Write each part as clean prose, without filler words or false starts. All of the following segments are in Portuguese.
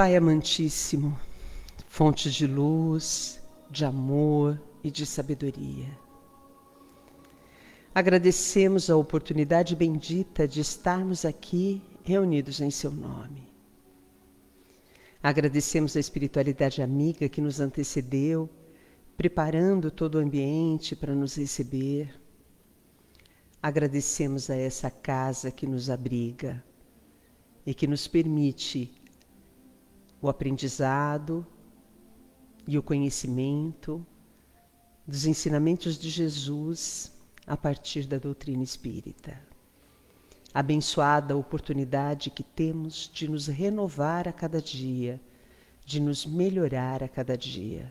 Pai amantíssimo, fonte de luz, de amor e de sabedoria, agradecemos a oportunidade bendita de estarmos aqui reunidos em seu nome. Agradecemos a espiritualidade amiga que nos antecedeu, preparando todo o ambiente para nos receber. Agradecemos a essa casa que nos abriga e que nos permite o aprendizado e o conhecimento dos ensinamentos de Jesus a partir da doutrina espírita. Abençoada a oportunidade que temos de nos renovar a cada dia, de nos melhorar a cada dia.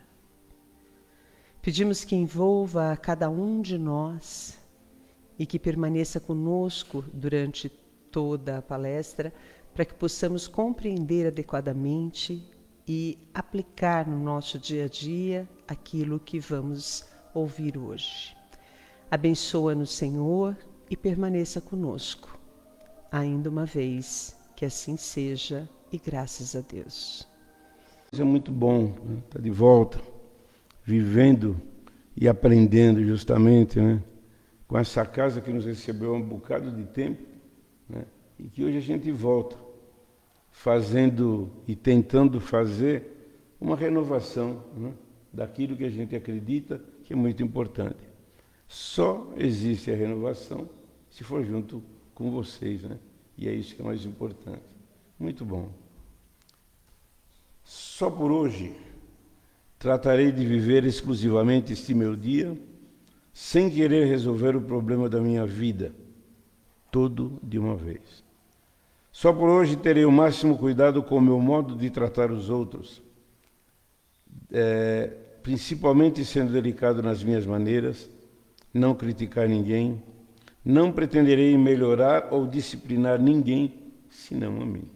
Pedimos que envolva a cada um de nós e que permaneça conosco durante toda a palestra, para que possamos compreender adequadamente e aplicar no nosso dia a dia aquilo que vamos ouvir hoje. Abençoa-nos, Senhor, e permaneça conosco. Ainda uma vez, que assim seja, e graças a Deus. É muito bom estar de volta, vivendo e aprendendo justamente, com essa casa que nos recebeu há um bocado de tempo, e que hoje a gente volta, fazendo e tentando fazer uma renovação daquilo que a gente acredita que é muito importante. Só existe a renovação se for junto com vocês, e é isso que é mais importante. Muito bom. Só por hoje tratarei de viver exclusivamente este meu dia, sem querer resolver o problema da minha vida, todo de uma vez. Só por hoje terei o máximo cuidado com o meu modo de tratar os outros, principalmente sendo delicado nas minhas maneiras, não criticar ninguém, não pretenderei melhorar ou disciplinar ninguém, senão a mim.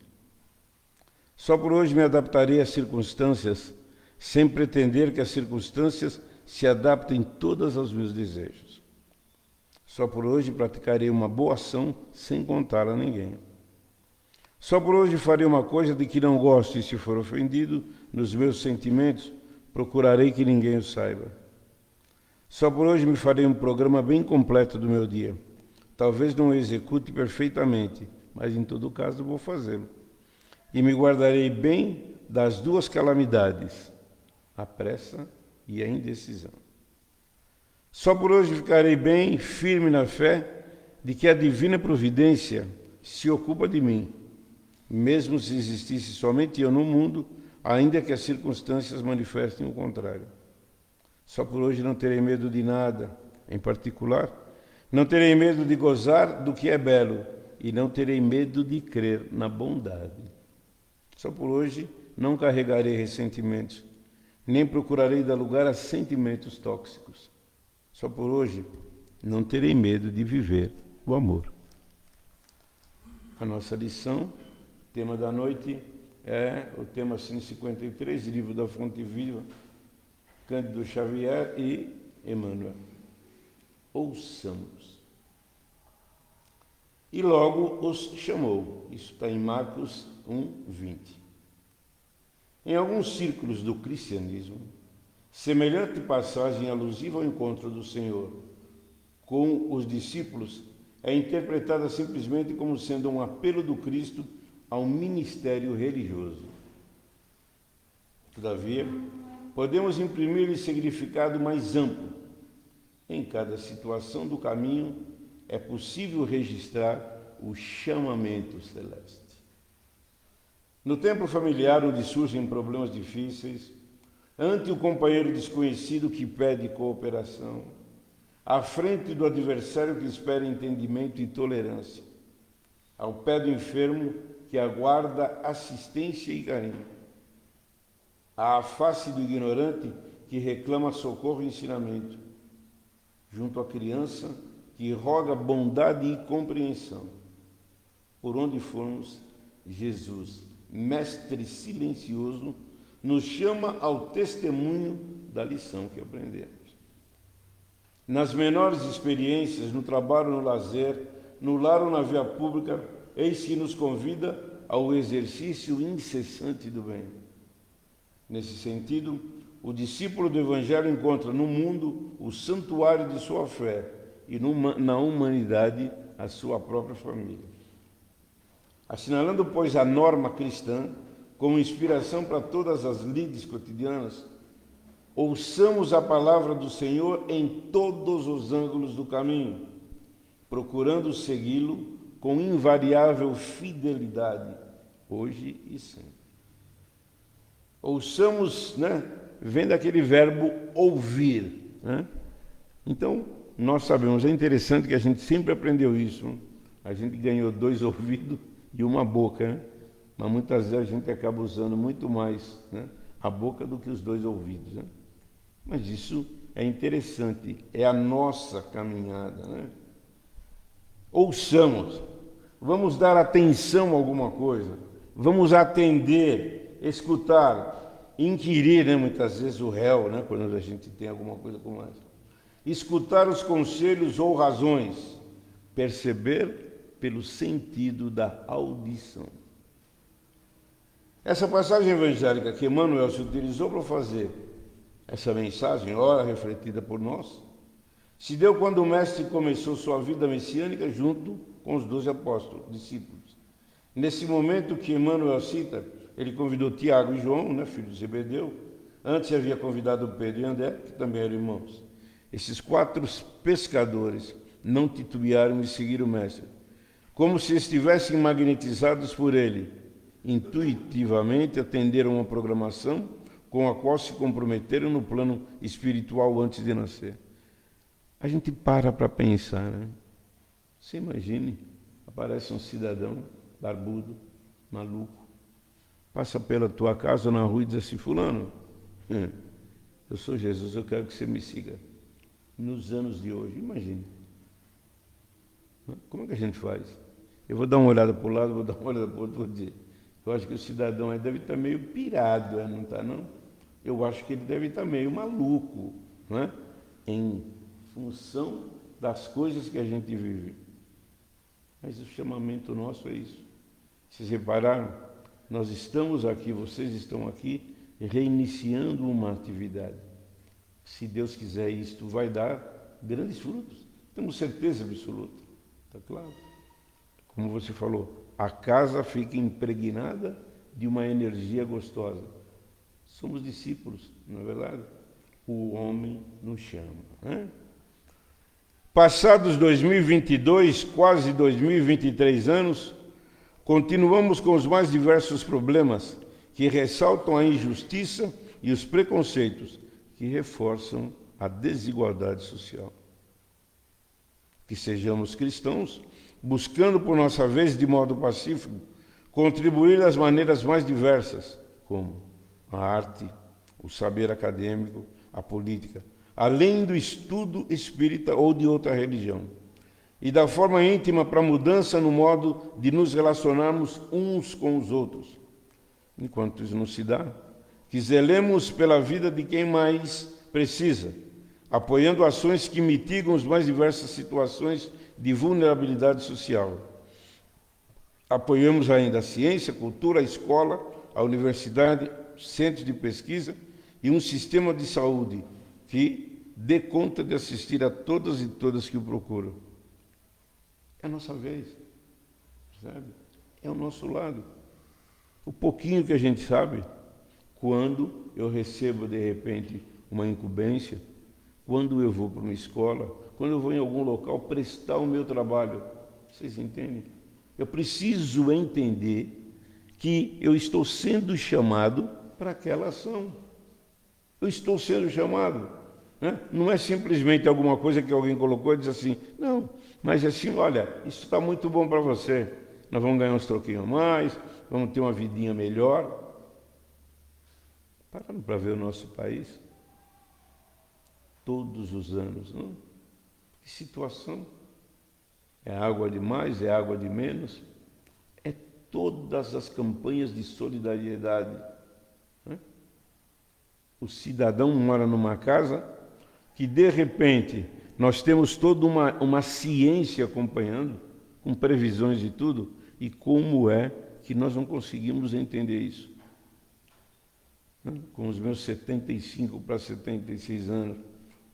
Só por hoje me adaptarei às circunstâncias, sem pretender que as circunstâncias se adaptem todas aos meus desejos. Só por hoje praticarei uma boa ação sem contar a ninguém. Só por hoje farei uma coisa de que não gosto e, se for ofendido nos meus sentimentos, procurarei que ninguém o saiba. Só por hoje me farei um programa bem completo do meu dia. Talvez não o execute perfeitamente, mas em todo caso vou fazê-lo. E me guardarei bem das duas calamidades, a pressa e a indecisão. Só por hoje ficarei bem firme na fé de que a divina providência se ocupa de mim, mesmo se existisse somente eu no mundo, ainda que as circunstâncias manifestem o contrário. Só por hoje não terei medo de nada, em particular, não terei medo de gozar do que é belo e não terei medo de crer na bondade. Só por hoje não carregarei ressentimentos, nem procurarei dar lugar a sentimentos tóxicos. Só por hoje não terei medo de viver o amor. A nossa lição, tema da noite, é o tema 153, livro da Fonte Viva, Cândido Xavier e Emmanuel. Ouçamos. E logo os chamou. Isso está em Marcos 1:20. Em alguns círculos do cristianismo, semelhante passagem alusiva ao encontro do Senhor com os discípulos é interpretada simplesmente como sendo um apelo do Cristo ao ministério religioso. Todavia, podemos imprimir-lhe significado mais amplo. Em cada situação do caminho é possível registrar o chamamento celeste. No tempo familiar, onde surgem problemas difíceis, ante o companheiro desconhecido que pede cooperação, à frente do adversário que espera entendimento e tolerância, ao pé do enfermo que aguarda assistência e carinho, à face do ignorante que reclama socorro e ensinamento, junto à criança que roga bondade e compreensão. Por onde formos, Jesus, mestre silencioso, nos chama ao testemunho da lição que aprendemos. Nas menores experiências, no trabalho, no lazer, no lar ou na via pública, eis que nos convida ao exercício incessante do bem. Nesse sentido, o discípulo do Evangelho encontra no mundo o santuário de sua fé e na humanidade a sua própria família. Assinalando, pois, a norma cristã como inspiração para todas as lides cotidianas, ouçamos a palavra do Senhor em todos os ângulos do caminho, procurando segui-lo com invariável fidelidade, hoje e sempre. Ouçamos, vem daquele verbo ouvir. Então, nós sabemos, é interessante que a gente sempre aprendeu isso. A gente ganhou 2 ouvidos e uma boca, mas muitas vezes a gente acaba usando muito mais a boca do que os 2 ouvidos. Mas isso é interessante, é a nossa caminhada. Ouçamos, vamos dar atenção a alguma coisa, vamos atender, escutar, inquirir, muitas vezes o réu, quando a gente tem alguma coisa como essa. Escutar os conselhos ou razões, perceber pelo sentido da audição. Essa passagem evangélica que Emmanuel se utilizou para fazer essa mensagem, ora refletida por nós, se deu quando o Mestre começou sua vida messiânica junto com os 12 apóstolos, discípulos. Nesse momento que Emmanuel cita, ele convidou Tiago e João, filhos de Zebedeu. Antes havia convidado Pedro e André, que também eram irmãos. Esses 4 pescadores não titubearam em seguir o Mestre, como se estivessem magnetizados por ele. Intuitivamente atenderam uma programação com a qual se comprometeram no plano espiritual antes de nascer. A gente para pensar, Você imagine, aparece um cidadão barbudo, maluco, passa pela tua casa na rua e diz assim: fulano, eu sou Jesus, eu quero que você me siga. Nos anos de hoje, imagine. Como é que a gente faz? Eu vou dar uma olhada para o lado, vou dar uma olhada para o outro, vou dizer. Eu acho que o cidadão aí deve estar meio pirado, não está, não? Eu acho que ele deve estar meio maluco, em função das coisas que a gente vive. Mas o chamamento nosso é isso. Vocês repararam? Nós estamos aqui, vocês estão aqui, reiniciando uma atividade. Se Deus quiser, isto vai dar grandes frutos. Temos certeza absoluta. Está claro? Como você falou, a casa fica impregnada de uma energia gostosa. Somos discípulos, não é verdade? O homem nos chama. Passados 2022, quase 2023 anos, continuamos com os mais diversos problemas que ressaltam a injustiça e os preconceitos que reforçam a desigualdade social. Que sejamos cristãos, buscando por nossa vez, de modo pacífico, contribuir das maneiras mais diversas, como a arte, o saber acadêmico, a política, além do estudo espírita ou de outra religião, e da forma íntima para a mudança no modo de nos relacionarmos uns com os outros. Enquanto isso não se dá, que zelemos pela vida de quem mais precisa, apoiando ações que mitigam as mais diversas situações de vulnerabilidade social. Apoiamos ainda a ciência, a cultura, a escola, a universidade, centros de pesquisa e um sistema de saúde que dê conta de assistir a todas e todas que o procuram. É a nossa vez, sabe? É o nosso lado. O pouquinho que a gente sabe, quando eu recebo, de repente, uma incumbência, quando eu vou para uma escola, quando eu vou em algum local prestar o meu trabalho. Vocês entendem? Eu preciso entender que eu estou sendo chamado para aquela ação. Eu estou sendo chamado. Não é simplesmente alguma coisa que alguém colocou e diz assim, não, mas assim, olha, isso está muito bom para você. Nós vamos ganhar uns troquinhos a mais, vamos ter uma vidinha melhor. Parando para ver o nosso país, todos os anos, não? Que situação? É água de mais, é água de menos? É todas as campanhas de solidariedade. O cidadão mora numa casa que, de repente, nós temos toda uma ciência acompanhando, com previsões de tudo, e como é que nós não conseguimos entender isso. Com os meus 75 para 76 anos,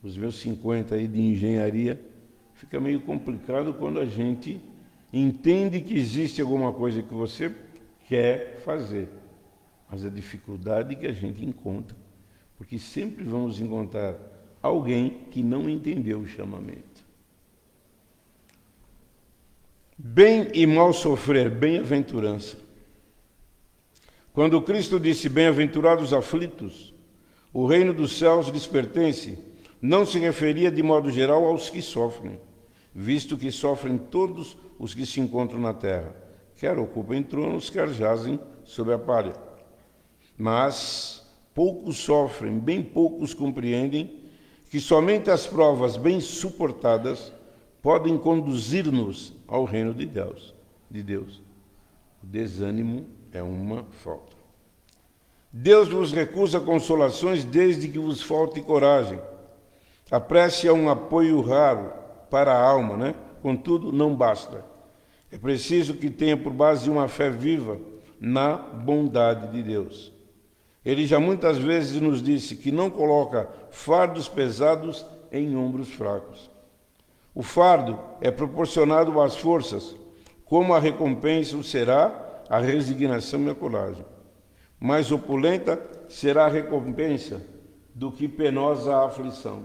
os meus 50 aí de engenharia, fica meio complicado quando a gente entende que existe alguma coisa que você quer fazer, mas a dificuldade que a gente encontra, porque sempre vamos encontrar alguém que não entendeu o chamamento. Bem e mal sofrer, bem-aventurança. Quando Cristo disse, bem-aventurados os aflitos, o reino dos céus lhes pertence, não se referia de modo geral aos que sofrem, visto que sofrem todos os que se encontram na terra, quer ocupem tronos, quer jazem sobre a palha. Mas poucos sofrem, bem poucos compreendem que somente as provas bem suportadas podem conduzir-nos ao reino de Deus. O desânimo é uma falta. Deus vos recusa consolações desde que vos falte coragem. A prece é um apoio raro para a alma, né? Contudo, não basta. É preciso que tenha por base uma fé viva na bondade de Deus. Ele já muitas vezes nos disse que não coloca fardos pesados em ombros fracos. O fardo é proporcionado às forças, como a recompensa o será a resignação e a coragem. Mais opulenta será a recompensa do que penosa a aflição.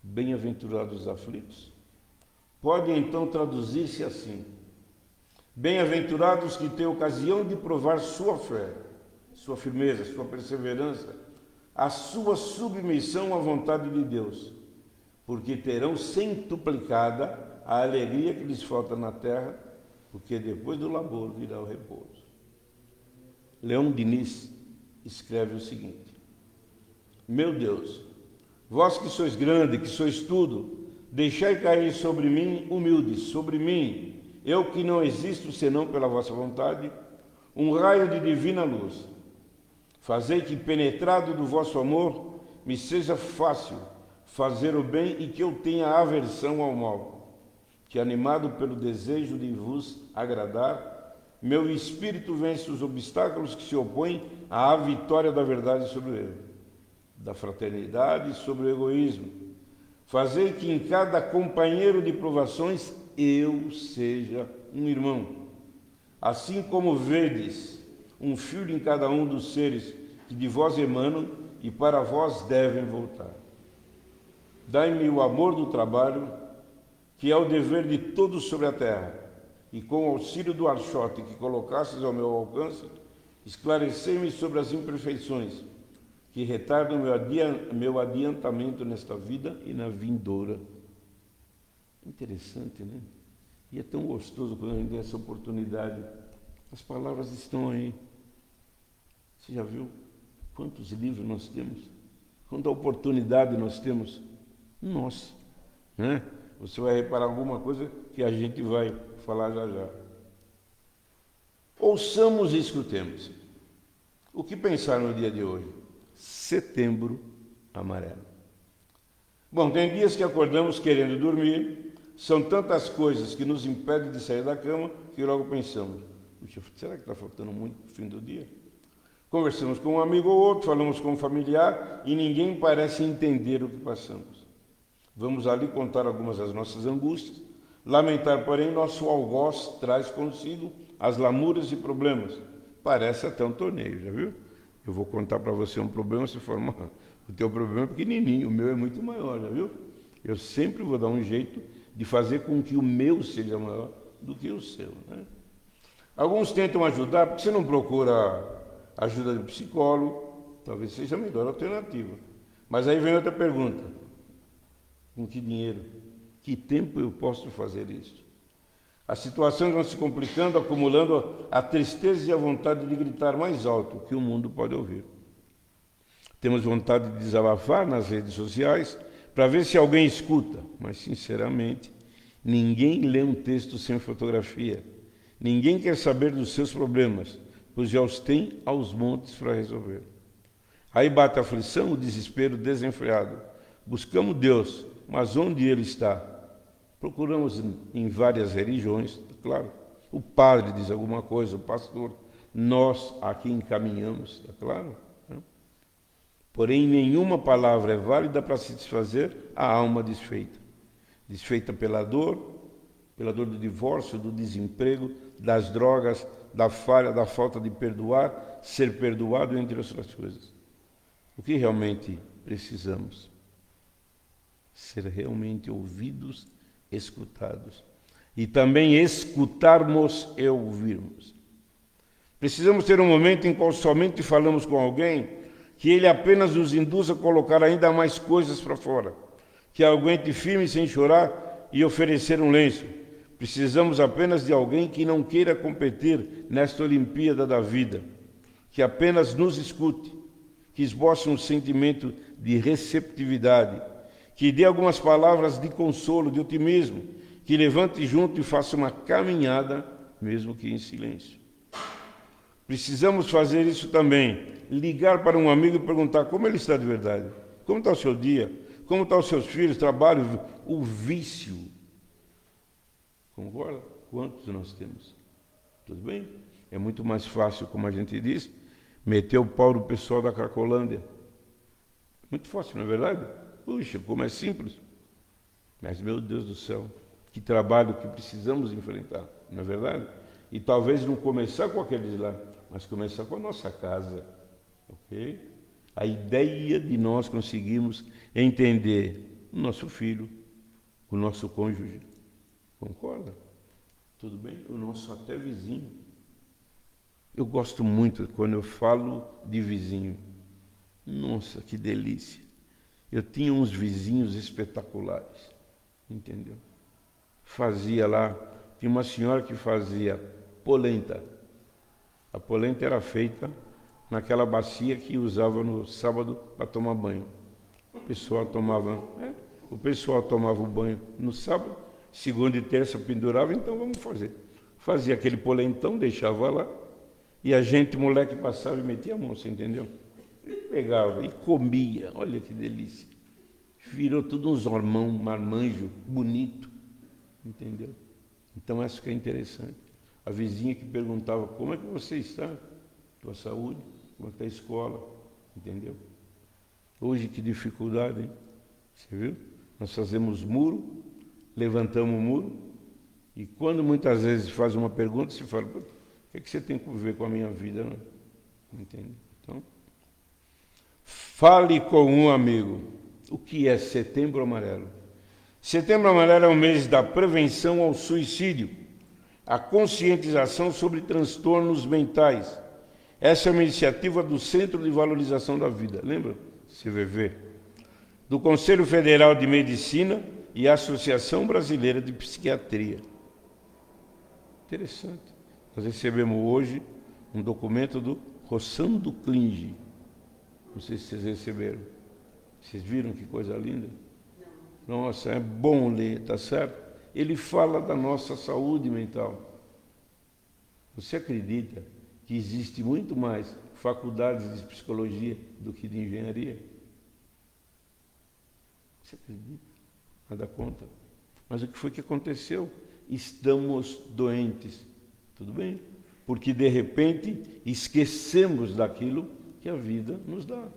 Bem-aventurados os aflitos. Pode então traduzir-se assim: bem-aventurados que têm ocasião de provar sua fé, sua firmeza, sua perseverança, a sua submissão à vontade de Deus, porque terão centuplicada a alegria que lhes falta na terra, porque depois do labor virá o repouso. Leão Diniz escreve o seguinte: meu Deus, vós que sois grande, que sois tudo, deixai cair sobre mim, humildes, sobre mim, eu que não existo senão pela vossa vontade, um raio de divina luz. Fazei que, penetrado do vosso amor, me seja fácil fazer o bem e que eu tenha aversão ao mal, que, animado pelo desejo de vos agradar, meu espírito vence os obstáculos que se opõem à vitória da verdade sobre o erro, da fraternidade sobre o egoísmo. Fazei que em cada companheiro de provações eu seja um irmão. Assim como vedes um filho em cada um dos seres que de vós emanam e para vós devem voltar. Dai-me o amor do trabalho, que é o dever de todos sobre a terra, e com o auxílio do archote que colocastes ao meu alcance, esclarecei-me sobre as imperfeições que retardam meu adiantamento nesta vida e na vindoura. Interessante, né? E é tão gostoso quando a gente tem essa oportunidade. As palavras estão aí. Você já viu quantos livros nós temos? Quanta oportunidade nós temos? Nossa, né? Você vai reparar alguma coisa que a gente vai falar já já. Ouçamos e escutemos. O que pensar no dia de hoje? Setembro amarelo. Bom, tem dias que acordamos querendo dormir, são tantas coisas que nos impedem de sair da cama que logo pensamos: puxa, será que está faltando muito para o fim do dia? Conversamos com um amigo ou outro, falamos com um familiar e ninguém parece entender o que passamos. Vamos ali contar algumas das nossas angústias, lamentar, porém, nosso algoz traz consigo as lamuras e problemas. Parece até um torneio, já viu? Eu vou contar para você um problema, você fala, o teu problema é pequenininho, o meu é muito maior, já viu? Eu sempre vou dar um jeito de fazer com que o meu seja maior do que o seu, né? Alguns tentam ajudar, porque você não procura ajuda de psicólogo, talvez seja a melhor alternativa. Mas aí vem outra pergunta: com que dinheiro? Que tempo eu posso fazer isso? As situações vão se complicando, acumulando a tristeza e a vontade de gritar mais alto que o mundo pode ouvir. Temos vontade de desabafar nas redes sociais para ver se alguém escuta, mas, sinceramente, ninguém lê um texto sem fotografia. Ninguém quer saber dos seus problemas, pois já os tem aos montes para resolver. Aí bate a aflição, o desespero desenfreado. Buscamos Deus, mas onde Ele está? Procuramos em várias religiões, claro, o padre diz alguma coisa, o pastor, nós aqui encaminhamos, é claro. Né? Porém, nenhuma palavra é válida para satisfazer a alma desfeita. Desfeita pela dor do divórcio, do desemprego, das drogas, da falha, da falta de perdoar, ser perdoado, entre outras coisas. O que realmente precisamos? Ser realmente ouvidos, escutados. E também escutarmos e ouvirmos. Precisamos ter um momento em qual somente falamos com alguém que ele apenas nos induza a colocar ainda mais coisas para fora. Que aguente firme sem chorar e oferecer um lenço. Precisamos apenas de alguém que não queira competir nesta Olimpíada da vida. Que apenas nos escute. Que esboce um sentimento de receptividade. Que dê algumas palavras de consolo, de otimismo. Que levante junto e faça uma caminhada, mesmo que em silêncio. Precisamos fazer isso também. Ligar para um amigo e perguntar como ele está de verdade. Como está o seu dia? Como estão os seus filhos, trabalho, o vício? Concorda? Quantos nós temos? Tudo bem? É muito mais fácil, como a gente diz, meter o pau no pessoal da Cracolândia. Muito fácil, não é verdade? Puxa, como é simples. Mas, meu Deus do céu, que trabalho que precisamos enfrentar, não é verdade? E talvez não começar com aqueles lá, mas começar com a nossa casa, ok? A ideia de nós conseguirmos entender o nosso filho, o nosso cônjuge, concorda? Tudo bem? O nosso até vizinho. Eu gosto muito quando eu falo de vizinho. Nossa, que delícia. Eu tinha uns vizinhos espetaculares, entendeu? Fazia lá, tinha uma senhora que fazia polenta. A polenta era feita naquela bacia que usava no sábado para tomar banho. O pessoal tomava o banho no sábado, segunda e terça pendurava, então vamos fazer. Fazia aquele polentão, deixava lá, e a gente, moleque, passava e metia a mão, você entendeu? E pegava e comia, olha que delícia. Virou tudo uns hormão, marmanjo, bonito, entendeu? Então isso que é interessante. A vizinha que perguntava, como é que você está? Tua saúde? Como é que está a escola? Entendeu? Hoje que dificuldade, hein? Você viu? Nós fazemos muro, levantamos o muro, e quando muitas vezes faz uma pergunta, se fala, o que você tem a ver com a minha vida? Não? Entende? Então, fale com um amigo. O que é Setembro Amarelo? Setembro Amarelo é o mês da prevenção ao suicídio, a conscientização sobre transtornos mentais. Essa é uma iniciativa do Centro de Valorização da Vida, lembra? CVV. Do Conselho Federal de Medicina e a Associação Brasileira de Psiquiatria. Interessante. Nós recebemos hoje um documento do Rossando Klinge. Não sei se vocês receberam. Vocês viram que coisa linda? Não. Nossa, é bom ler, tá certo? Ele fala da nossa saúde mental. Você acredita que existe muito mais faculdades de psicologia do que de engenharia? Você acredita? Nada conta. Mas o que foi que aconteceu? Estamos doentes. Tudo bem? Porque, de repente, esquecemos daquilo que a vida nos dá.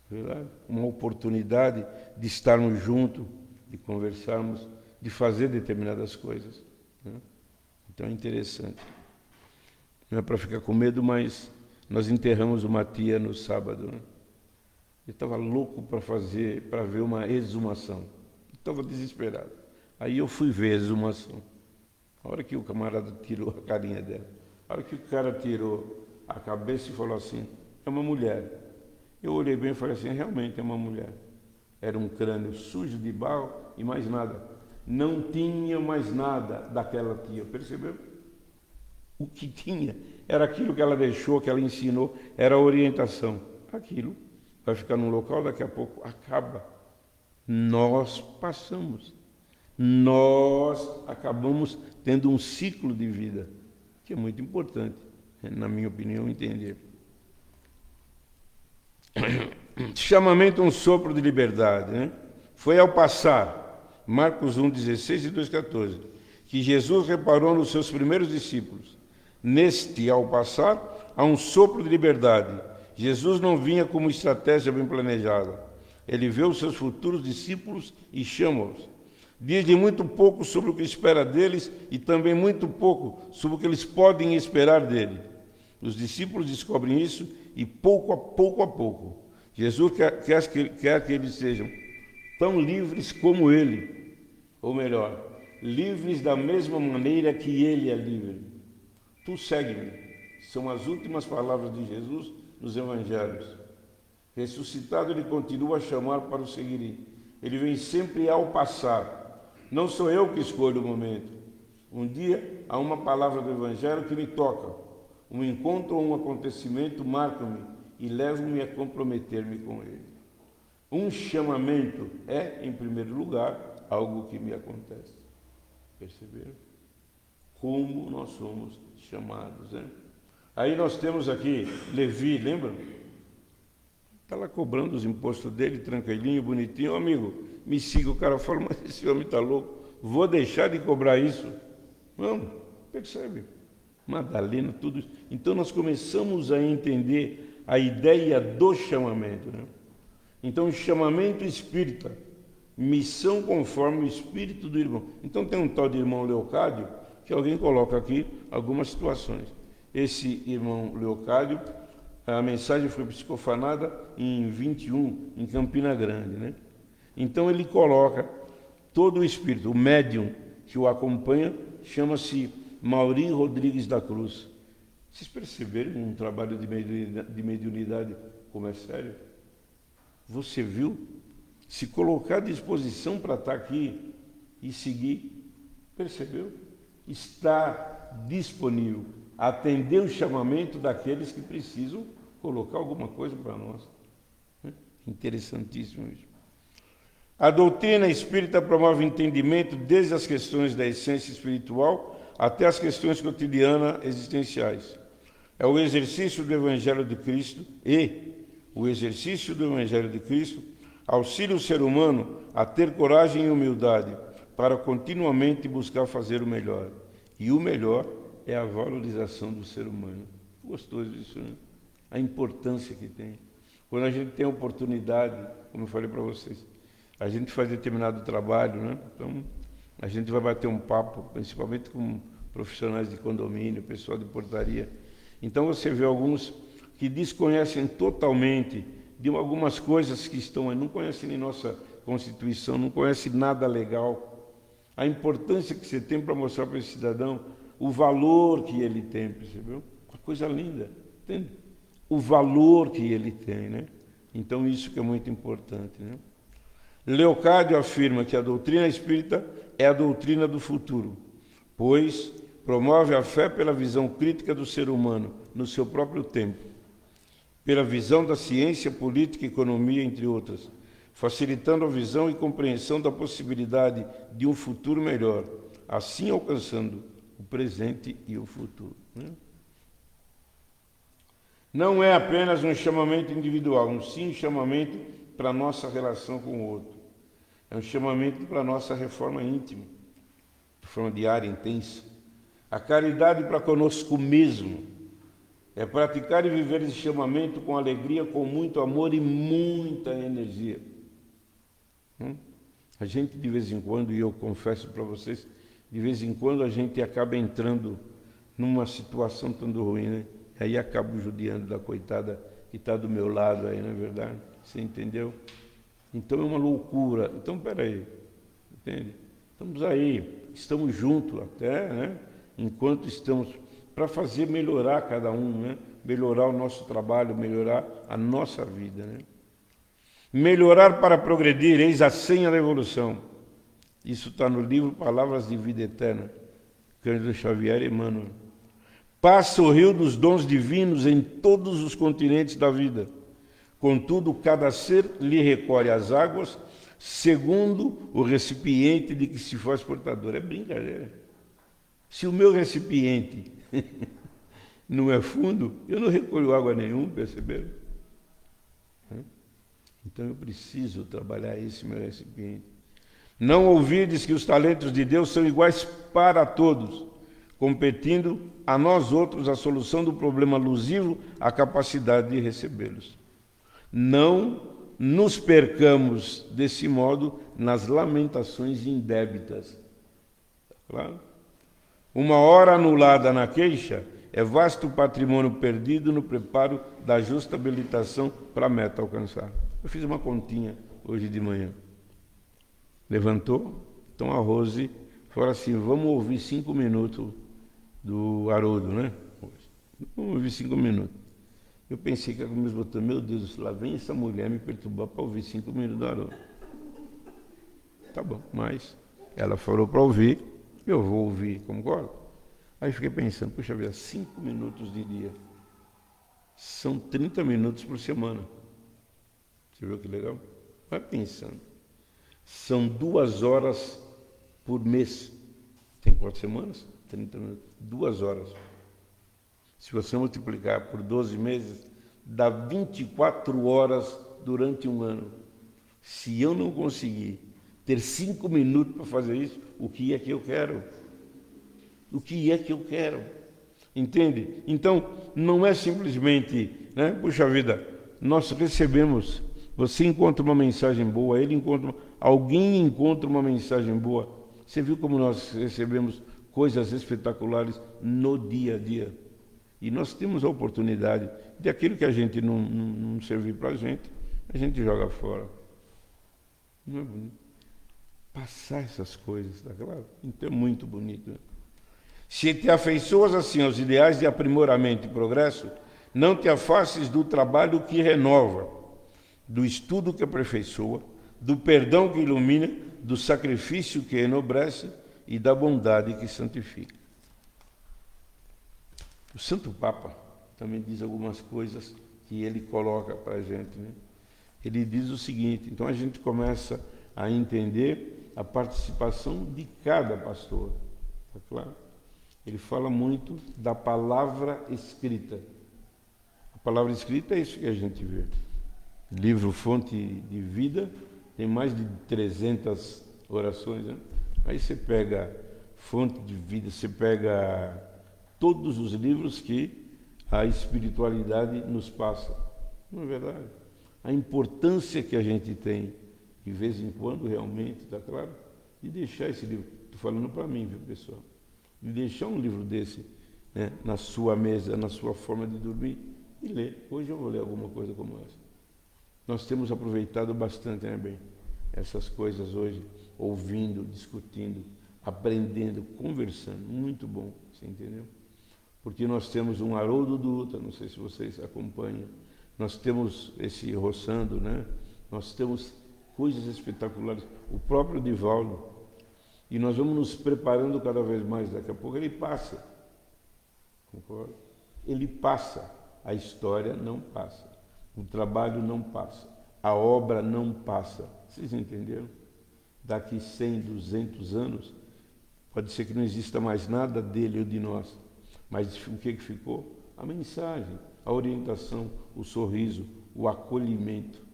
Verdade? Uma oportunidade de estarmos juntos, de conversarmos, de fazer determinadas coisas. Né? Então é interessante. Não é para ficar com medo, mas nós enterramos uma tia no sábado. Né? Eu estava louco para ver uma exumação. Estava desesperado. Aí eu fui ver a exumação. A hora que o camarada tirou a carinha dela, a hora que o cara tirou a cabeça e falou assim, é uma mulher. Eu olhei bem e falei assim, realmente é uma mulher. Era um crânio sujo de barro e mais nada. Não tinha mais nada daquela tia, percebeu? O que tinha era aquilo que ela deixou, que ela ensinou, era a orientação. Aquilo vai ficar num local, daqui a pouco acaba. Nós passamos. Nós acabamos tendo um ciclo de vida, que é muito importante, na minha opinião, entender. Chamamento um sopro de liberdade, né? Foi ao passar, Marcos 1,16 e 2,14, que Jesus reparou nos seus primeiros discípulos. Neste, ao passar, há um sopro de liberdade. Jesus não vinha como estratégia bem planejada. Ele vê os seus futuros discípulos e chama-os. Diz-lhe muito pouco sobre o que espera deles e também muito pouco sobre o que eles podem esperar dele. Os discípulos descobrem isso e pouco a pouco, Jesus quer que eles sejam tão livres como ele, ou melhor, livres da mesma maneira que ele é livre. Tu segue-me. São as últimas palavras de Jesus nos evangelhos. Ressuscitado, ele continua a chamar para o seguirem. Ele vem sempre ao passar. Não sou eu que escolho o momento. Um dia há uma palavra do evangelho que me toca. Um encontro ou um acontecimento marca-me e leva-me a comprometer-me com ele. Um chamamento é, em primeiro lugar, algo que me acontece. Perceberam? Como nós somos chamados, né? Aí nós temos aqui Levi, lembra? Está lá cobrando os impostos dele, tranquilinho, bonitinho. Amigo, me siga. O cara fala, mas esse homem está louco. Vou deixar de cobrar isso? Não, percebe? Madalena, tudo isso. Então nós começamos a entender a ideia do chamamento, né? Então o chamamento espírita, missão conforme o espírito do irmão. Então tem um tal de irmão Leocádio, que alguém coloca aqui algumas situações. Esse irmão Leocádio, a mensagem foi psicofanada em 21, em Campina Grande, né? Então ele coloca todo o espírito, o médium que o acompanha, chama-se Mauri Rodrigues da Cruz. Vocês perceberam um trabalho de mediunidade como é sério? Você viu? Se colocar à disposição para estar aqui e seguir, percebeu? Está disponível. Atender o chamamento daqueles que precisam colocar alguma coisa para nós. Interessantíssimo isso. A doutrina espírita promove entendimento desde as questões da essência espiritual até as questões cotidianas existenciais. É o exercício do Evangelho de Cristo auxilia o ser humano a ter coragem e humildade para continuamente buscar fazer o melhor. E o melhor é a valorização do ser humano. Gostoso disso, né? A importância que tem. Quando a gente tem a oportunidade, como eu falei para vocês, a gente faz determinado trabalho, né? Então, a gente vai bater um papo, principalmente com profissionais de condomínio, pessoal de portaria. Então, você vê alguns que desconhecem totalmente de algumas coisas que estão aí, não conhecem nem nossa Constituição, não conhecem nada legal. A importância que você tem para mostrar para esse cidadão o valor que ele tem, percebeu? Uma coisa linda, entende? O valor que ele tem, né? Então, isso que é muito importante, né? Leocádio afirma que a doutrina espírita é a doutrina do futuro, pois promove a fé pela visão crítica do ser humano no seu próprio tempo, pela visão da ciência, política e economia, entre outras, facilitando a visão e compreensão da possibilidade de um futuro melhor, assim alcançando o presente e o futuro, né? Não é apenas um chamamento individual, sim um chamamento para a nossa relação com o outro. É um chamamento para a nossa reforma íntima, reforma diária, intensa. A caridade para conosco mesmo é praticar e viver esse chamamento com alegria, com muito amor e muita energia. A gente, de vez em quando, e eu confesso para vocês, de vez em quando a gente acaba entrando numa situação tão ruim, né? Aí acabo judiando da coitada que está do meu lado aí, não é verdade? Você entendeu? Então é uma loucura. Então, peraí, entende? Estamos aí, estamos juntos até, né? Enquanto estamos, para fazer melhorar cada um, né? Melhorar o nosso trabalho, melhorar a nossa vida, né? Melhorar para progredir, eis a senha da evolução. Isso está no livro Palavras de Vida Eterna, Cândido Xavier e Emmanuel. Passa o rio dos dons divinos em todos os continentes da vida. Contudo, cada ser lhe recolhe as águas segundo o recipiente de que se faz portador. É brincadeira. Se o meu recipiente não é fundo, eu não recolho água nenhuma, perceberam? Então eu preciso trabalhar esse meu recipiente. Não ouvides que os talentos de Deus são iguais para todos, competindo a nós outros a solução do problema alusivo à capacidade de recebê-los. Não nos percamos desse modo nas lamentações indébitas. Claro? Uma hora anulada na queixa é vasto patrimônio perdido no preparo da justa habilitação para a meta alcançar. Eu fiz uma continha hoje de manhã. Levantou, então a Rose falou assim, vamos ouvir 5 minutos do Haroldo, né? Vamos ouvir 5 minutos. Eu pensei que ela começou botando, meu Deus, lá vem essa mulher me perturbar para ouvir 5 minutos do Haroldo. Tá bom, mas ela falou para ouvir, eu vou ouvir, concordo? Aí fiquei pensando, puxa vida, 5 minutos de dia. São 30 minutos por semana. Você viu que legal? Vai pensando. São 2 horas por mês. Tem 4 semanas? 30 minutos. 2 horas. Se você multiplicar por 12 meses, dá 24 horas durante um ano. Se eu não conseguir ter 5 minutos para fazer isso, o que é que eu quero? O que é que eu quero? Entende? Então, não é simplesmente, né? Puxa vida, nós recebemos, você encontra uma mensagem boa, alguém encontra uma mensagem boa. Você viu como nós recebemos coisas espetaculares no dia a dia? E nós temos a oportunidade de aquilo que a gente não servir para a gente joga fora. Não é bonito? Passar essas coisas, tá claro? Então é muito bonito. Né? Se te afeiçoas assim aos ideais de aprimoramento e progresso, não te afastes do trabalho que renova, do estudo que aperfeiçoa, do perdão que ilumina, do sacrifício que enobrece e da bondade que santifica. O Santo Papa também diz algumas coisas que ele coloca para a gente. Né? Ele diz o seguinte, então a gente começa a entender a participação de cada pastor. Está claro? Ele fala muito da palavra escrita. A palavra escrita é isso que a gente vê. Livro Fonte de Vida tem mais de 300 orações. Né? Aí você pega Fonte de Vida, você pega todos os livros que a espiritualidade nos passa. Não é verdade? A importância que a gente tem, de vez em quando, realmente, está claro? De deixar esse livro. Estou falando para mim, viu, pessoal? De deixar um livro desse, né, na sua mesa, na sua forma de dormir e ler. Hoje eu vou ler alguma coisa como essa. Nós temos aproveitado bastante, né, bem? Essas coisas hoje, ouvindo, discutindo, aprendendo, conversando. Muito bom, você entendeu? Porque nós temos um Haroldo Dutra, não sei se vocês acompanham, nós temos esse Roçando, né? Nós temos coisas espetaculares, o próprio Divaldo, e nós vamos nos preparando cada vez mais, daqui a pouco ele passa, concorda? Ele passa, a história não passa, o trabalho não passa, a obra não passa, vocês entenderam? Daqui 100, 200 anos, pode ser que não exista mais nada dele ou de nós, mas o que ficou? A mensagem, a orientação, o sorriso, o acolhimento,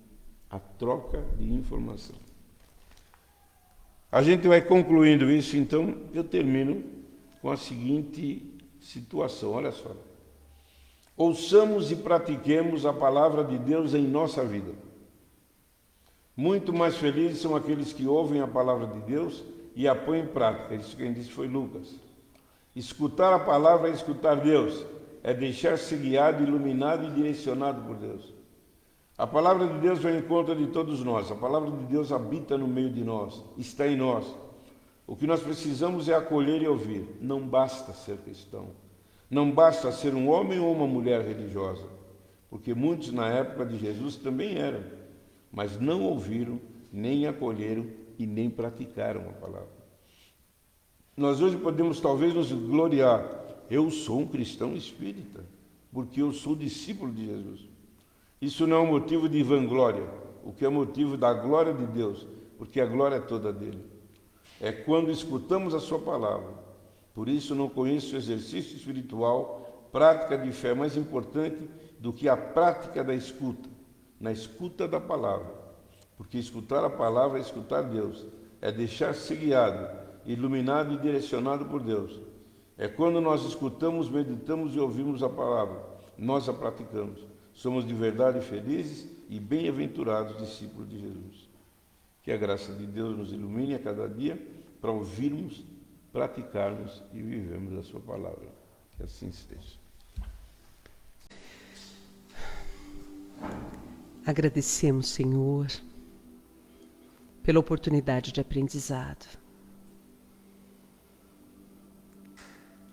a troca de informação. A gente vai concluindo isso, então eu termino com a seguinte situação, olha só. Ouçamos e pratiquemos a palavra de Deus em nossa vida. Muito mais felizes são aqueles que ouvem a palavra de Deus e a põem em prática. Isso quem disse foi Lucas. Escutar a palavra é escutar Deus, é deixar-se guiado, iluminado e direcionado por Deus. A palavra de Deus vai em conta de todos nós, a palavra de Deus habita no meio de nós, está em nós. O que nós precisamos é acolher e ouvir. Não basta ser cristão, não basta ser um homem ou uma mulher religiosa, porque muitos na época de Jesus também eram, mas não ouviram, nem acolheram e nem praticaram a palavra. Nós hoje podemos talvez nos gloriar. Eu sou um cristão espírita, porque eu sou discípulo de Jesus. Isso não é um motivo de vanglória, o que é motivo da glória de Deus, porque a glória é toda dele. É quando escutamos a sua palavra. Por isso não conheço o exercício espiritual, prática de fé mais importante do que a prática da escuta, na escuta da palavra. Porque escutar a palavra é escutar Deus, é deixar-se ser guiado, iluminado e direcionado por Deus. É quando nós escutamos, meditamos e ouvimos a palavra, nós a praticamos. Somos de verdade felizes e bem-aventurados discípulos de Jesus. Que a graça de Deus nos ilumine a cada dia para ouvirmos, praticarmos e vivermos a sua palavra. Que assim seja. Agradecemos, Senhor, pela oportunidade de aprendizado.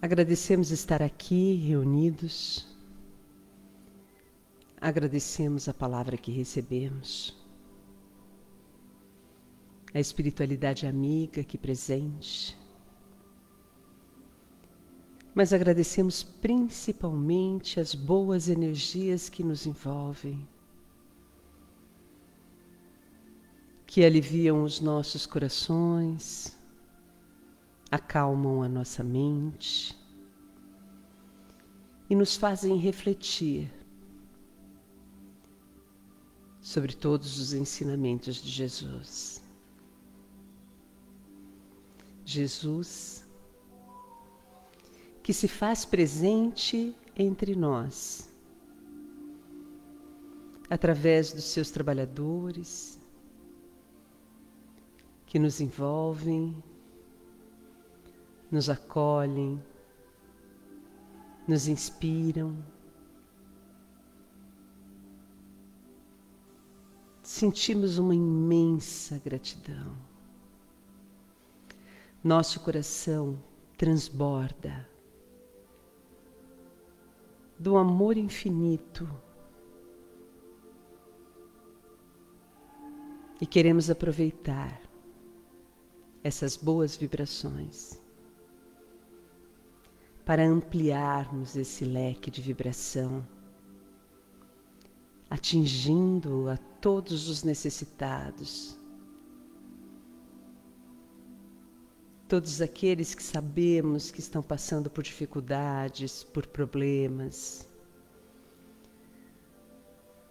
Agradecemos estar aqui reunidos. Agradecemos a palavra que recebemos, a espiritualidade amiga aqui presente. Mas agradecemos principalmente as boas energias que nos envolvem, que aliviam os nossos corações, acalmam a nossa mente e nos fazem refletir sobre todos os ensinamentos de Jesus. Jesus, que se faz presente entre nós, através dos seus trabalhadores, que nos envolvem, nos acolhem, nos inspiram. Sentimos uma imensa gratidão. Nosso coração transborda do amor infinito e queremos aproveitar essas boas vibrações para ampliarmos esse leque de vibração, atingindo a todos os necessitados, todos aqueles que sabemos que estão passando por dificuldades, por problemas,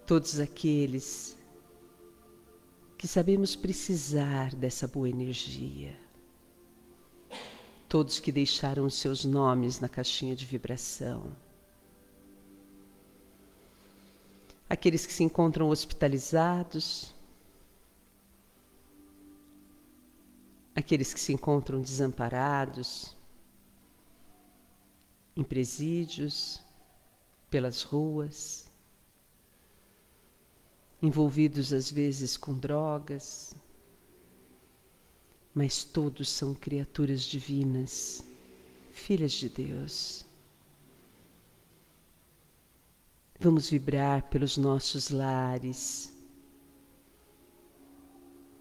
todos aqueles que sabemos precisar dessa boa energia, todos que deixaram os seus nomes na caixinha de vibração, aqueles que se encontram hospitalizados, aqueles que se encontram desamparados, em presídios, pelas ruas, envolvidos às vezes com drogas, mas todos são criaturas divinas, filhas de Deus. Vamos vibrar pelos nossos lares,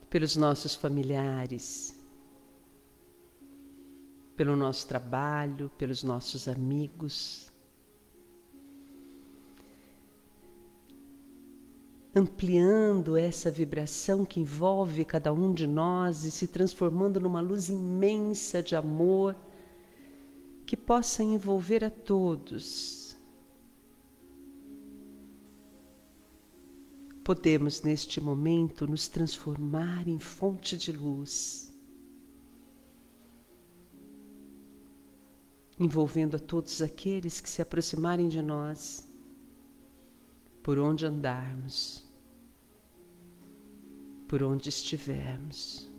pelos nossos familiares, pelo nosso trabalho, pelos nossos amigos, ampliando essa vibração que envolve cada um de nós e se transformando numa luz imensa de amor que possa envolver a todos. Podemos, neste momento, nos transformar em fonte de luz, envolvendo a todos aqueles que se aproximarem de nós, por onde andarmos, por onde estivermos.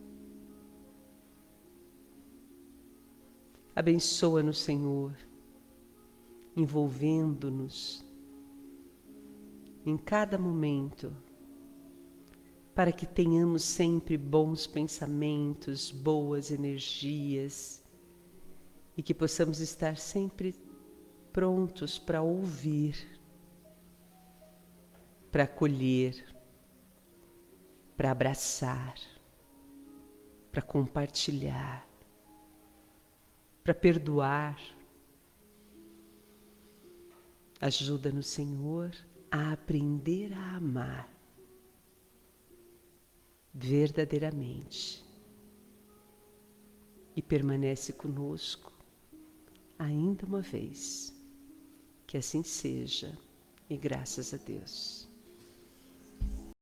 Abençoa-nos, Senhor, envolvendo-nos em cada momento, para que tenhamos sempre bons pensamentos, boas energias e que possamos estar sempre prontos para ouvir, para acolher, para abraçar, para compartilhar, para perdoar. Ajuda-nos, Senhor, a aprender a amar verdadeiramente e permanece conosco ainda uma vez. Que assim seja e graças a Deus.